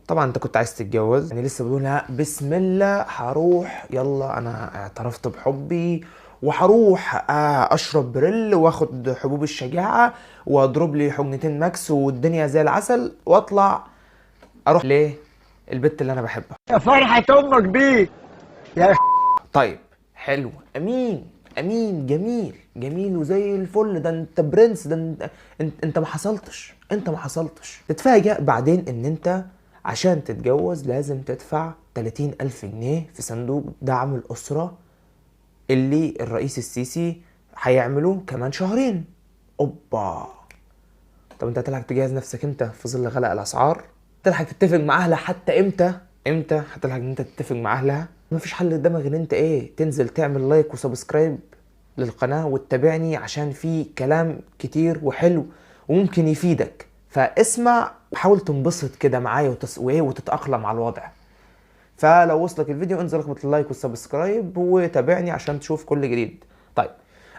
طبعا انت كنت عايز تتجوز، يعني لسه بقولها بسم الله هروح يلا انا اعترفت بحبي وهروح اشرب بريل واخد حبوب الشجاعة واضرب لي حقنتين ماكس والدنيا زي العسل واطلع اروح ليه البت اللي انا بحبها. يا فرحة امك بيك يا طيب حلو، امين امين، جميل جميل وزي الفل، ده انت برنس، ده انت ما حصلتش. تتفاجأ بعدين ان انت عشان تتجوز لازم تدفع 30,000 جنيه في صندوق دعم الأسرة اللي الرئيس السيسي هيعمله كمان شهرين. اوبا. طب انت هتلحق تجهز نفسك امتى في ظل غلاء الاسعار؟ هتلحق تتفق مع اهلها حتى امتى هتلحق ان انت تتفق مع اهلها؟ مفيش حل قدامك غير انت تنزل تعمل لايك وسبسكرايب للقناة وتتابعني عشان في كلام كتير وحلو وممكن يفيدك. فاسمع وحاول تنبسط كده معايا وتتأقلم على الوضع. فلو وصلك الفيديو انزل اخبط اللايك والسبسكرايب وتابعني عشان تشوف كل جديد. طيب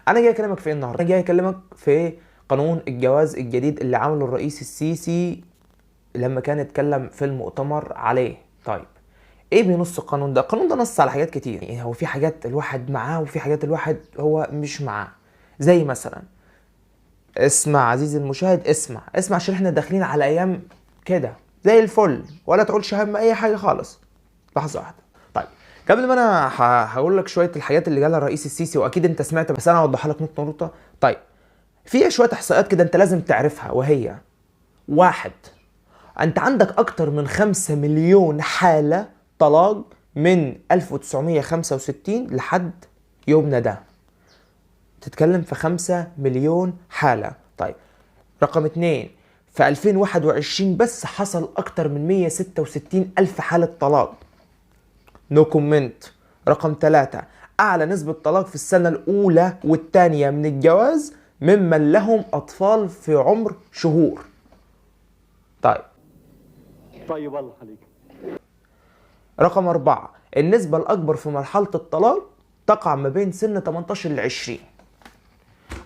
انا جاي اكلمك في ايه النهارده؟ انا جاي اكلمك في قانون الجواز الجديد اللي عمله الرئيس السيسي لما كان اتكلم في المؤتمر عليه. طيب ايه بينص القانون ده؟ القانون ده نص على حاجات كتير، يعني هو في حاجات الواحد معاه وفي حاجات الواحد هو مش معاه. زي مثلا، اسمع عزيزي المشاهد، اسمع عشان احنا داخلين على ايام كده زي الفل، ولا تقولش هم اي حاجه خالص. لحظه واحده. طيب قبل ما انا هقول لك شويه الحاجات اللي قالها الرئيس السيسي واكيد انت سمعت، بس انا هوضحها لك نقطه نقطه. طيب في شويه احصائيات كده انت لازم تعرفها، وهي واحد، انت عندك اكتر من 5 مليون حاله طلاق من 1965 لحد يومنا ده. تتكلم في 5 مليون حالة. طيب رقم 2، في 2021 بس حصل اكتر من 166 الف حالة طلاق. نو كومنت. رقم 3، اعلى نسبة طلاق في السنة الاولى والثانية من الجواز ممن لهم اطفال في عمر شهور. طيب الله عليك. رقم 4، النسبة الأكبر في مرحلة الطلاق تقع ما بين سن 18 ل 20.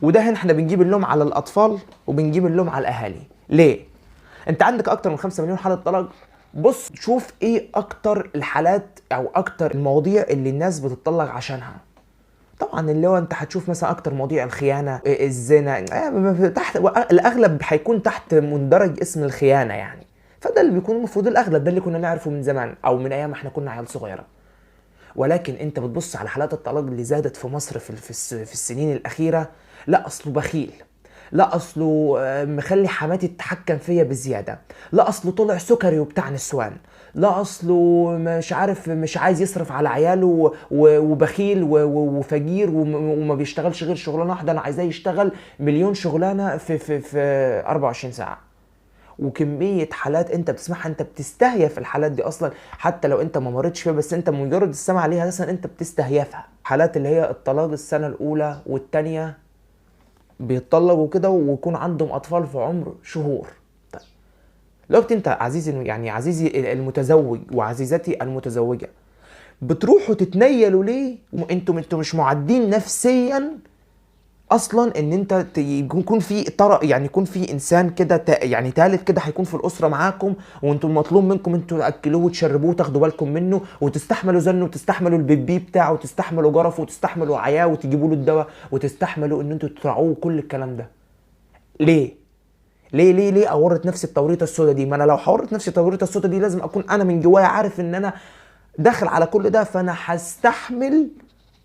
وده هنا احنا بنجيب اللوم على الأطفال وبنجيب اللوم على الأهالي. ليه؟ أنت عندك أكتر من 5 مليون حالة طلاق. بص شوف إيه أكتر الحالات أو أكتر المواضيع اللي الناس بتطلق عشانها. طبعا اللي هو انت هتشوف مثلا اكتر مواضيع الخيانه، الزنا، تحت الاغلب هيكون تحت مندرج اسم الخيانه يعني. فده اللي بيكون المفروض الاغلب، ده اللي كنا نعرفه من زمان او من ايام ما احنا كنا عيال صغيره. ولكن انت بتبص على حالات الطلاق اللي زادت في مصر في السنين الاخيره. لا اصله بخيل، لا اصله مخلي حماتي تتحكم فيا بزياده، لا اصله طلع سكري وبتاع نسوان، لا اصله مش عارف مش عايز يصرف على عياله وبخيل وفجير وما بيشتغلش غير شغلانه واحده، انا عايزاه يشتغل مليون شغلانه في 24 ساعه. وكميه حالات انت بتسمعها انت بتستهيف الحالات دي اصلا، حتى لو انت ما مريتش فيها، بس انت مجرد السمع عليها اصلا انت بتستهيفها. حالات اللي هي الطلاق السنه الاولى والثانيه بيتطلقوا كده ويكون عندهم اطفال في عمر شهور. طيب دلوقتي انت عزيزي، يعني عزيزي المتزوج وعزيزتي المتزوجه، بتروحوا تتنيلوا ليه؟ انتوا مش معدين نفسيا اصلا ان انت يكون في طرق، يعني يكون في انسان كده يعني ثالث كده هيكون في الاسره معاكم، وانتم المطلوب منكم انتوا تاكلوه وتشربوه وتاخدوا بالكم منه وتستحملوا زنه وتستحملوا البيبي بتاعه وتستحملوا جرفه وتستحملوا عياه وتجيبوا له الدواء وتستحملوا ان انتوا تراعوه كل الكلام ده. ليه؟ ليه اورط نفسي التوريطه السوداء دي؟ ما انا لو حورت نفسي التوريطه السوداء دي لازم اكون انا من جوايا عارف ان انا داخل على كل ده، فانا هستحمل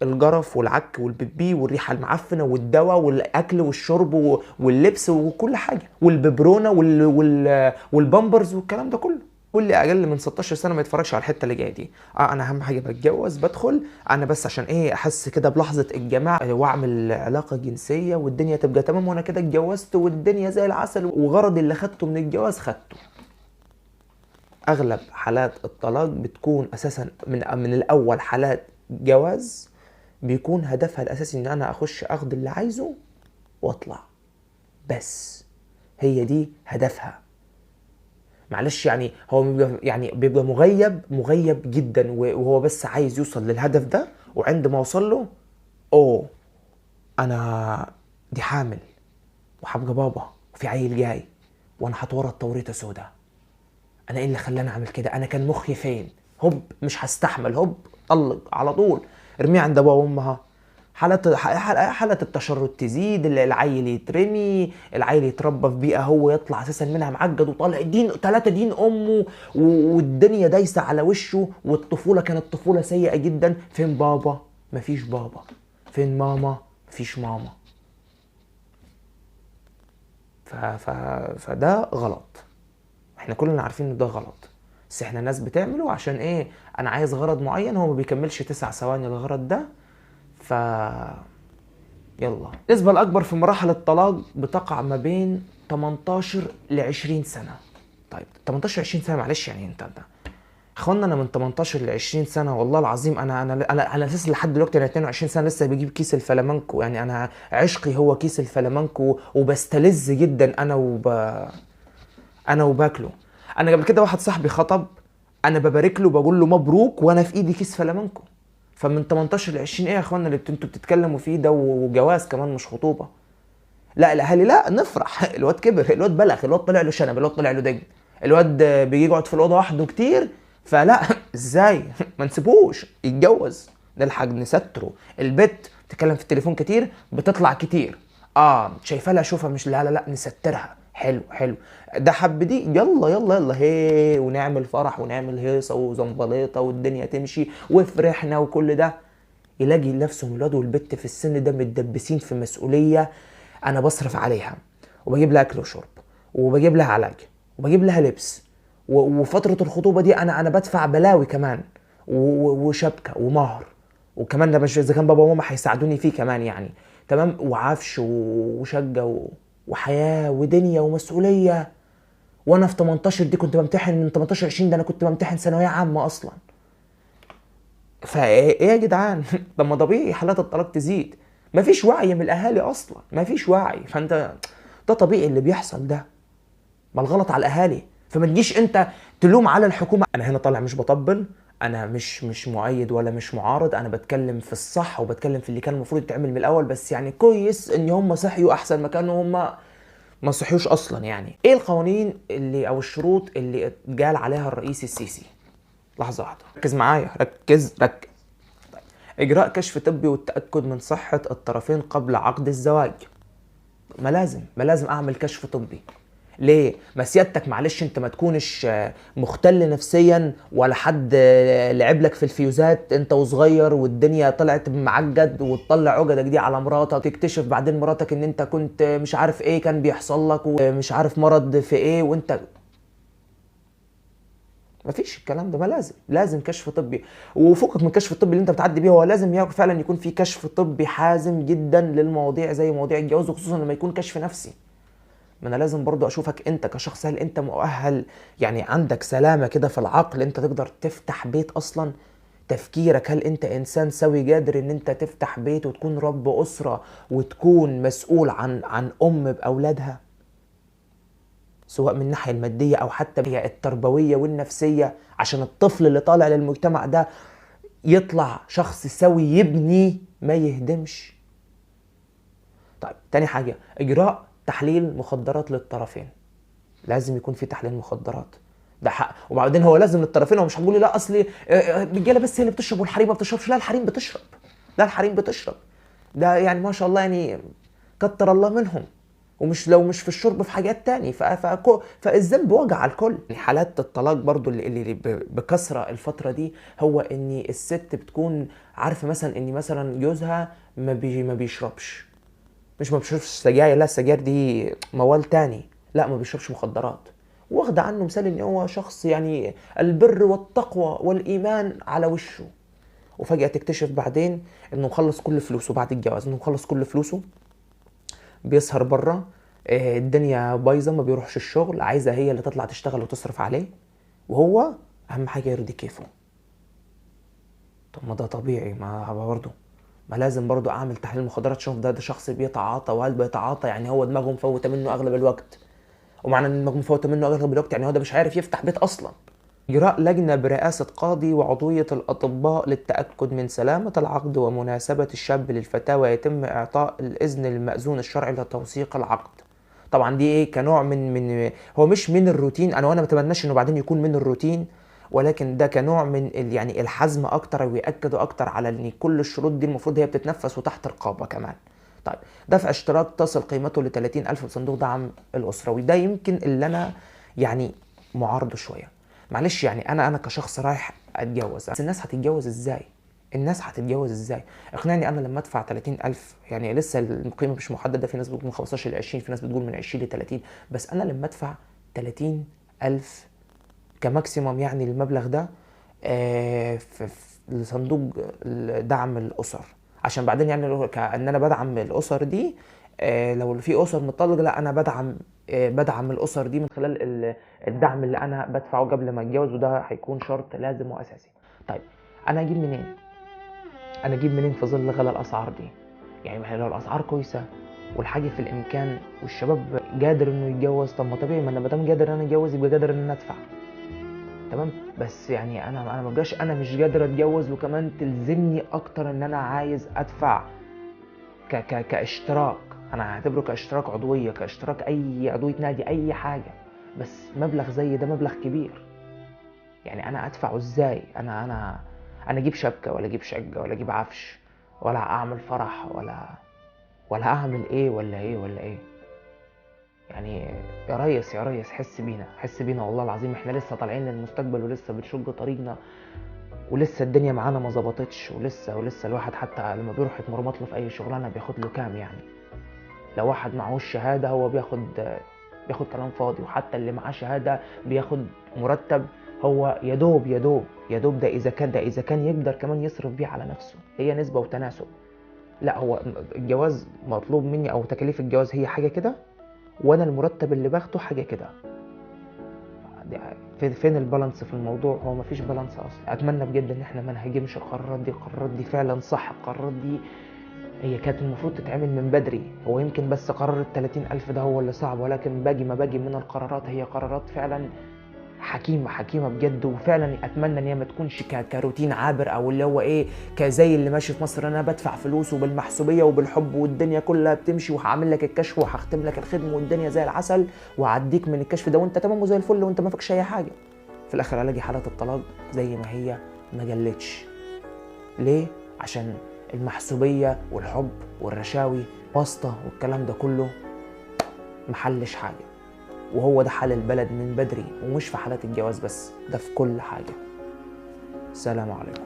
الجرف والعك والبيبي والريحه المعفنه والدواء والاكل والشرب واللبس وكل حاجه والببرونه والبامبرز والكلام ده كله. واللي اقل من 16 سنه ما يتفرجش على الحته اللي جايه دي. انا اهم حاجه بتجوز بدخل انا بس عشان احس كده بلحظه الجماع واعمل علاقه جنسيه والدنيا تبقى تمام وانا كده اتجوزت والدنيا زي العسل وغرضي اللي خدته من الجواز خدته. اغلب حالات الطلاق بتكون اساسا من الاول حالات جواز بيكون هدفها الاساسي ان انا اخش اخد اللي عايزه واطلع، بس هي دي هدفها. معلش يعني هو بيبقى مغيب جدا وهو بس عايز يوصل للهدف ده، وعندما وصل له انا دي حامل وحبقى بابا وفي عيل جاي وانا هتورط توريطه سودا. انا ايه اللي خلاني اعمل كده؟ انا كان مخي فين؟ هوب مش هستحمل، هوب طلق على طول، ارميه عند ابوها وامها. حالات التشرد تزيد، العيل يترمي، العيل يتربى في بيئه هو يطلع اساسا منها معجد وطالع دين 3 دين امه، والدنيا دايسه على وشه، والطفوله كانت طفوله سيئه جدا. فين بابا؟ مفيش بابا. فين ماما؟ مفيش ماما. فده غلط. احنا كلنا عارفين ان ده غلط، بس احنا ناس بتعمله عشان ايه؟ انا عايز غرض معين، هو ما بيكملش 9 ثواني الغرض ده. ف يلا. النسبة الأكبر في مراحل الطلاق بتقع ما بين 18 ل 20 سنة. طيب 18 20 سنة معلش، يعني انت اخوانا انا من 18 ل 20 سنة والله العظيم انا على اساس لحد دلوقتي انا 22 سنة لسه بجيب كيس الفلامنكو. يعني انا عشقي هو كيس الفلامنكو، وبستلذ جدا انا وباكله. انا قبل كده واحد صاحبي خطب، انا ببارك له بقول له مبروك وانا في ايدي كيس فلامنكو. فمن 18 ل 20 ايه يا اخوانا اللي انتوا بتتكلموا فيه ده؟ وجواز كمان مش خطوبه. لا الاهالي لا نفرح الواد كبر، الواد بلغ، الواد طلع له شنب، الواد طلع له دجن، الواد بيجي يقعد في الاوضه وحده كتير. فلا ازاي ما نسيبوش يتجوز، نلحق نستره. البت بتتكلم في التليفون كتير، بتطلع كتير، شايفه لها شوفها، مش لا نسترها. حلو حلو، ده حب دي، يلا يلا يلا هي، ونعمل فرح ونعمل هيصه وزنبليطه والدنيا تمشي وفرحنا وكل ده. يلاقي نفسهم الواد والبت في السن ده متدبسين في مسؤوليه. انا بصرف عليها وبجيب لها اكل وشرب وبجيب لها علاج وبجيب لها لبس، وفتره الخطوبه دي انا بدفع بلاوي كمان، وشبكه ومهر، وكمان ده مش اذا كان بابا وماما هيساعدوني فيه كمان يعني، تمام، وعفش وشقه وحياه ودنيا ومسؤوليه. وانا في 18 دي كنت بمتحن، من 18 20 ده انا كنت بمتحن ثانويه عامه اصلا. فايه يا جدعان؟ طب ما طبيعي حالات الطلاق تزيد، مفيش وعي من الاهالي اصلا، مفيش وعي. فانت ده طبيعي اللي بيحصل ده، ما الغلط على الاهالي. فما تجيش انت تلوم على الحكومه. انا هنا طالع مش بطبل، انا مش مؤيد ولا مش معارض، انا بتكلم في الصح وبتكلم في اللي كان المفروض يتعمل من الاول. بس يعني كويس ان هم صحيوا، احسن ما كانوا هم ما صحيوش اصلا. يعني ايه القوانين اللي او الشروط اللي اتقال عليها الرئيس السيسي؟ لحظه واحده، ركز معايا، ركز. اجراء كشف طبي والتاكد من صحه الطرفين قبل عقد الزواج. ما لازم اعمل كشف طبي. ليه؟ ما سيادتك معلش انت ما تكونش مختل نفسيا، ولا حد لعب لك في الفيوزات انت وصغير والدنيا طلعت معجد، وتطلع عقدك دي على مراتك، تكتشف بعدين مراتك ان انت كنت مش عارف ايه كان بيحصل لك، ومش عارف مرض في ايه، وانت مفيش الكلام ده. ما لازم كشف طبي. وفوقك من الكشف الطبي اللي انت بتعدي بيه، هو لازم فعلا يكون في كشف طبي حازم جدا للمواضيع زي مواضيع الجواز، وخصوصا لما يكون كشف نفسي. ما انا لازم برضو اشوفك انت كشخص، هل انت مؤهل، يعني عندك سلامة كده في العقل انت تقدر تفتح بيت اصلا؟ تفكيرك، هل انت انسان سوي قادر ان انت تفتح بيت وتكون رب اسرة وتكون مسؤول عن ام باولادها، سواء من الناحية المادية او حتى هي التربوية والنفسية، عشان الطفل اللي طالع للمجتمع ده يطلع شخص سوي يبني ما يهدمش. طيب تاني حاجة، اجراء تحليل مخدرات للطرفين. لازم يكون في تحليل مخدرات، ده حق. وبعدين هو لازم للطرفين، هو مش هتقولي لا اصل الرجاله بس هي اللي بتشرب والحريم ما بتشربش. لا الحريم بتشرب، لا الحريم بتشرب، ده يعني ما شاء الله، يعني كتر الله منهم. ومش لو مش في الشرب في حاجات تاني، فالذنب وجع على الكل. يعني حالات الطلاق برضو اللي بكثرة الفترة دي، هو ان الست بتكون عارفة مثلا ان مثلا جوزها ما بيشربش، مش ما بيشربش سجاير، لا السجاير دي موال تاني، لا ما بيشربش مخدرات، واخده عنه مثال ان هو شخص يعني البر والتقوى والايمان على وشه. وفجأة تكتشف بعدين انه مخلص كل فلوسه بعد الجواز، انه مخلص كل فلوسه، بيسهر بره، الدنيا بايظه، ما بيروحش الشغل، عايزه هي اللي تطلع تشتغل وتصرف عليه، وهو اهم حاجه يرضي كيفه. طب ما ده طبيعي، ما برضه ما لازم برضه اعمل تحليل مخدرات، شوف ده شخص بيتعاطى، وهل بيتعاطى يعني هو دماغه مفوته منه اغلب الوقت، ومعنى ان دماغه مفوته منه اغلب الوقت يعني هو ده مش عارف يفتح بيت اصلا. اجراء لجنه برئاسه قاضي وعضويه الاطباء للتاكد من سلامه العقد ومناسبه الشاب للفتاه، ويتم اعطاء الاذن للمأذون الشرعي لتوثيق العقد. طبعا دي ايه كنوع من هو مش من الروتين، انا وانا ما اتمناش انه بعدين يكون من الروتين، ولكن ده كنوع من يعني الحزم اكتر، ويأكدوا اكتر على ان كل الشروط دي المفروض هي بتتنفذ وتحت رقابه كمان. طيب دفع اشتراك تصل قيمته ل 30,000 لصندوق دعم الاسره، وده يمكن اللي انا يعني معارضه شويه. معلش يعني انا كشخص رايح اتجوز، بس الناس هتتجوز ازاي؟ الناس هتتجوز ازاي؟ اقنعني انا لما ادفع 30,000، يعني لسه القيمه مش محدده، في ناس بتقول من 15 ل 20، في ناس بتقول من 20 ل 30، بس انا لما ادفع 30,000 كماكسيموم يعني المبلغ ده في لصندوق دعم الاسر، عشان بعدين يعني كأن انا بدعم الاسر دي، لو في اسر متطلقه، لا انا بدعم الاسر دي من خلال الدعم اللي انا بدفعه قبل ما اتجوز، وده هيكون شرط لازم واساسي. طيب انا اجيب منين؟ في ظل غلا الاسعار دي؟ يعني ما هي لو الاسعار كويسه والحاجه في الامكان والشباب قادر انه يتجوز، طب ما طبيعي، ما انا ما دام قادر انا اتجوز يبقى قادر ان انا ادفع. تمام، بس يعني انا ما بقاش انا مش قادر اتجوز وكمان تلزمني اكتر ان انا عايز ادفع كاشتراك، انا هعتبره كاشتراك عضويه، كاشتراك اي عضويه نادي، اي حاجه، بس مبلغ زي ده مبلغ كبير. يعني انا ادفعه ازاي؟ انا اجيب شبكه، ولا اجيب شقه، ولا اجيب عفش، ولا اعمل فرح، ولا اعمل ايه ولا ايه ولا ايه؟ يعني يا ريس حس بينا والله العظيم، احنا لسه طالعين للمستقبل ولسه بنشق طريقنا، ولسه الدنيا معانا ما ظبطتش، ولسه الواحد حتى لما بيروح يتمرمط له في اي شغلانه بياخد له كام يعني؟ لو واحد معهوش شهاده هو بياخد كلام فاضي، وحتى اللي معاه شهاده بياخد مرتب هو يا دوب ده اذا كان يقدر كمان يصرف بيه على نفسه، هي نسبه وتناسب. لا هو الجواز مطلوب مني، او تكاليف الجواز هي حاجه كده، وانا المرتب اللي باخده حاجه كده. فين البالانس في الموضوع؟ هو مفيش بالانس اصلا. اتمنى بجد ان احنا ما نهاجمش القرارات دي فعلا صح. القرارات دي هي كانت المفروض تتعمل من بدري، هو يمكن بس قرار ال30,000 ده هو اللي صعب، ولكن باقي من القرارات هي قرارات فعلا حكيمة بجد، وفعلا اتمنى ان هي ما تكونش كروتين عابر، او اللي هو ايه كزي اللي ماشي في مصر، انا بدفع فلوس وبالمحسوبيه وبالحب والدنيا كلها بتمشي، وهعمل لك الكشف وهختم لك الخدمه والدنيا زي العسل، وهعديك من الكشف ده وانت تمام وزي الفل وانت ما فيكش اي حاجه، في الاخر الاقي حاله الطلاق زي ما هي ما جلتش. ليه؟ عشان المحسوبيه والحب والرشاوي واسطه والكلام ده كله محلش حاجه. وهو ده حال البلد من بدري، ومش في حالات الجواز بس، ده في كل حاجة. السلام عليكم.